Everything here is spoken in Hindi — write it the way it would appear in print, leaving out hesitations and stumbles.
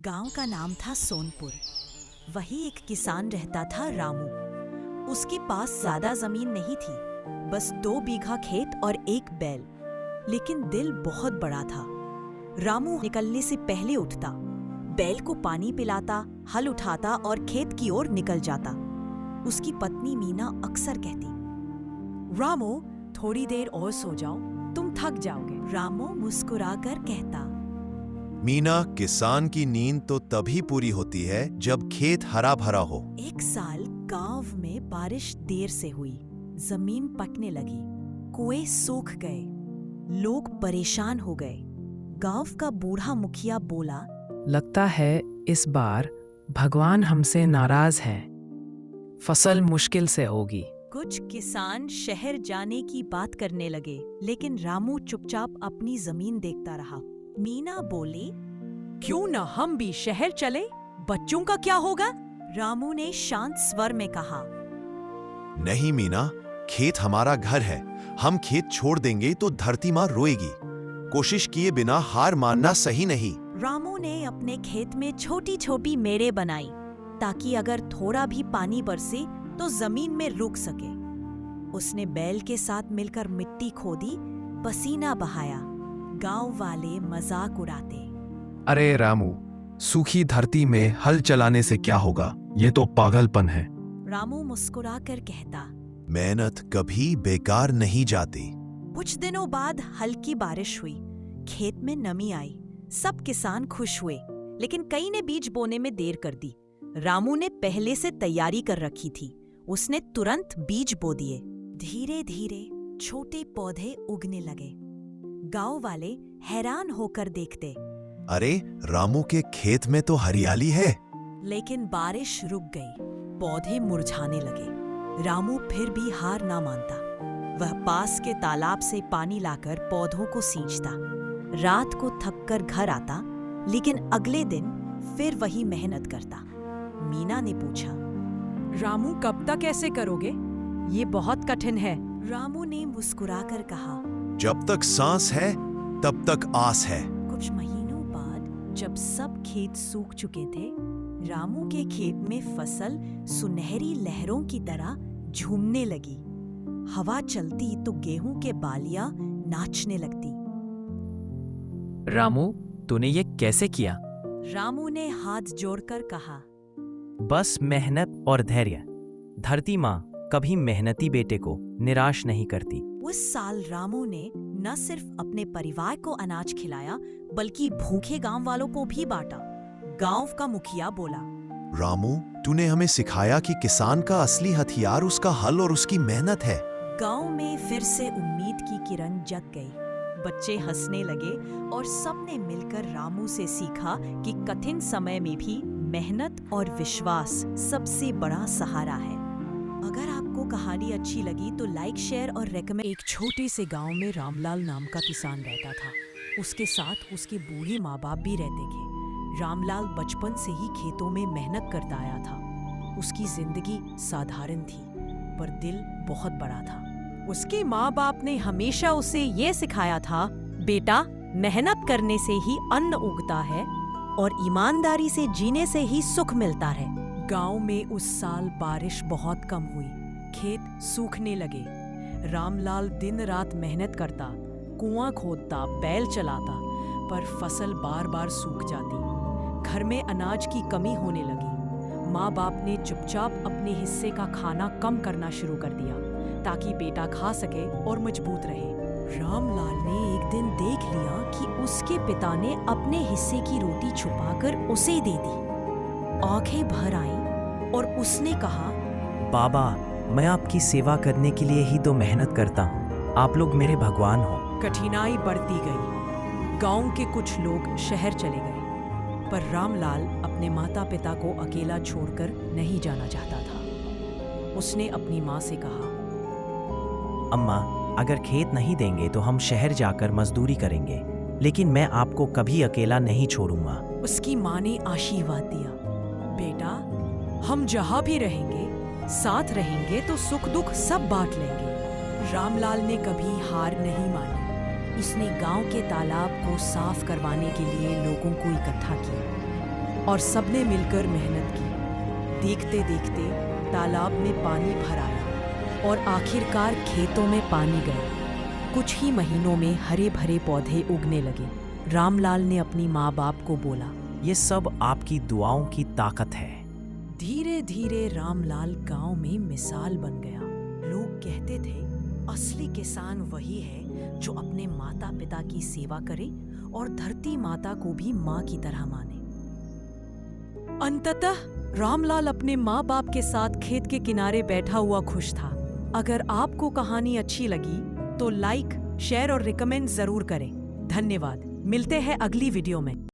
गांव का नाम था सोनपुर। वही एक किसान रहता था रामू। उसके पास ज्यादा जमीन नहीं थी, बस 2 बीघा खेत और 1 बैल। लेकिन दिल बहुत बड़ा था। रामू निकलने से पहले उठता, बैल को पानी पिलाता, हल उठाता और खेत की ओर निकल जाता। उसकी पत्नी मीना अक्सर कहती, रामू, थोड़ी देर और सो जाओ, तुम थक जाओगे। रामू मुस्कुराकर कहता, मीना, किसान की नींद तो तभी पूरी होती है जब खेत हरा भरा हो। एक साल गांव में बारिश देर से हुई। जमीन पकने लगी, कुएं सूख गए, लोग परेशान हो गए। गांव का बूढ़ा मुखिया बोला, लगता है इस बार भगवान हमसे नाराज है। फसल मुश्किल से होगी। कुछ किसान शहर जाने की बात करने लगे, लेकिन रामू चुपचाप अपनी जमीन देखता रहा। मीना बोली, क्यों न हम भी शहर चले? बच्चों का क्या होगा? रामू ने शांत स्वर में कहा, नहीं मीना, खेत हमारा घर है। हम खेत छोड़ देंगे तो धरती माँ रोएगी। कोशिश किए बिना हार मानना सही नहीं। रामू ने अपने खेत में छोटी छोटी मेड़े बनाई, ताकि अगर थोड़ा भी पानी बरसे तो जमीन में रुक सके। उसने बैल के साथ मिलकर मिट्टी खोदी, पसीना बहाया। गांव वाले मजाक उड़ाते, अरे रामू, सूखी धरती में हल चलाने से क्या होगा? ये तो पागलपन है। रामू मुस्कुराकर कहता, मेहनत कभी बेकार नहीं जाती। कुछ दिनों बाद हल्की बारिश हुई, खेत में नमी आई। सब किसान खुश हुए, लेकिन कई ने बीज बोने में देर कर दी। रामू ने पहले से तैयारी कर रखी थी। उसने तुरंत बीज बो दिए। धीरे धीरे छोटे पौधे उगने लगे। गांव वाले हैरान होकर देखते, अरे रामू के खेत में तो हरियाली है। लेकिन बारिश रुक गई, पौधे मुरझाने लगे। रामू फिर भी हार ना मानता। वह पास के तालाब से पानी लाकर पौधों को सींचता। रात को थककर घर आता, लेकिन अगले दिन फिर वही मेहनत करता। मीना ने पूछा, रामू, कब तक ऐसे करोगे? ये बहुत कठिन है। रामू ने मुस्कुराकर कहा, जब तक सांस है तब तक आस है। कुछ महीनों बाद जब सब खेत सूख चुके थे, रामू के खेत में फसल सुनहरी लहरों की तरह झूमने लगी। हवा चलती तो गेहूं के बालियां नाचने लगती। रामू, तूने ये कैसे किया? रामू ने हाथ जोड़कर कहा, बस मेहनत और धैर्य। धरती माँ कभी मेहनती बेटे को निराश नहीं करती। उस साल रामू ने न सिर्फ अपने परिवार को अनाज खिलाया, बल्कि भूखे गांव वालों को भी बांटा। गांव का मुखिया बोला, रामू, तूने हमें सिखाया कि किसान का असली हथियार उसका हल और उसकी मेहनत है। गांव में फिर से उम्मीद की किरण जग गई। बच्चे हंसने लगे और सबने मिलकर रामू से सीखा कि कठिन समय में भी मेहनत और विश्वास सबसे बड़ा सहारा है। अगर आपको कहानी अच्छी लगी तो लाइक, शेयर और रेकमेंड। एक छोटे से गांव में रामलाल नाम का किसान रहता था। उसके साथ उसके बूढ़े माँ बाप भी रहते थे। रामलाल बचपन से ही खेतों में मेहनत करता आया था। उसकी जिंदगी साधारण थी, पर दिल बहुत बड़ा था। उसके माँ बाप ने हमेशा उसे ये सिखाया था, बेटा, मेहनत करने से ही अन्न उगता है और ईमानदारी से जीने से ही सुख मिलता है। गांव में उस साल बारिश बहुत कम हुई, खेत सूखने लगे। रामलाल दिन रात मेहनत करता, कुआं खोदता, बैल चलाता, पर फसल बार बार सूख जाती। घर में अनाज की कमी होने लगी। माँ बाप ने चुपचाप अपने हिस्से का खाना कम करना शुरू कर दिया, ताकि बेटा खा सके और मजबूत रहे। रामलाल ने एक दिन देख लिया कि उसके पिता ने अपने हिस्से की रोटी छुपाकर उसे दे दी। आंखें भर आईं और उसने कहा, बाबा, मैं आपकी सेवा करने के लिए ही तो मेहनत करता हूँ। आप लोग मेरे भगवान हो। कठिनाई बढ़ती गई। गांव के कुछ लोग शहर चले गए, पर रामलाल अपने माता पिता को अकेला छोड़कर नहीं जाना चाहता था। उसने अपनी माँ से कहा, अम्मा, अगर खेत नहीं देंगे तो हम शहर जाकर मजदूरी करेंगे, लेकिन मैं आपको कभी अकेला नहीं छोड़ूंगा। उसकी माँ ने आशीर्वाद दिया, बेटा, हम जहाँ भी रहेंगे, साथ रहेंगे तो सुख दुख सब बांट लेंगे। रामलाल ने कभी हार नहीं मानी। इसने गांव के तालाब को साफ करवाने के लिए लोगों को इकट्ठा किया। और सबने मिलकर मेहनत की। देखते देखते तालाब में पानी भर आया और आखिरकार खेतों में पानी गया। कुछ ही महीनों में हरे भरे पौधे उगने लगे। रामलाल ने अपनी माँ बाप को बोला, ये सब आपकी दुआओं की ताकत है। धीरे धीरे रामलाल गांव में मिसाल बन गया। लोग कहते थे, असली किसान वही है जो अपने माता पिता की सेवा करे और धरती माता को भी माँ की तरह माने। अंततः रामलाल अपने माँ बाप के साथ खेत के किनारे बैठा हुआ खुश था। अगर आपको कहानी अच्छी लगी तो लाइक, शेयर और रिकमेंड जरूर करें। धन्यवाद। मिलते हैं अगली वीडियो में।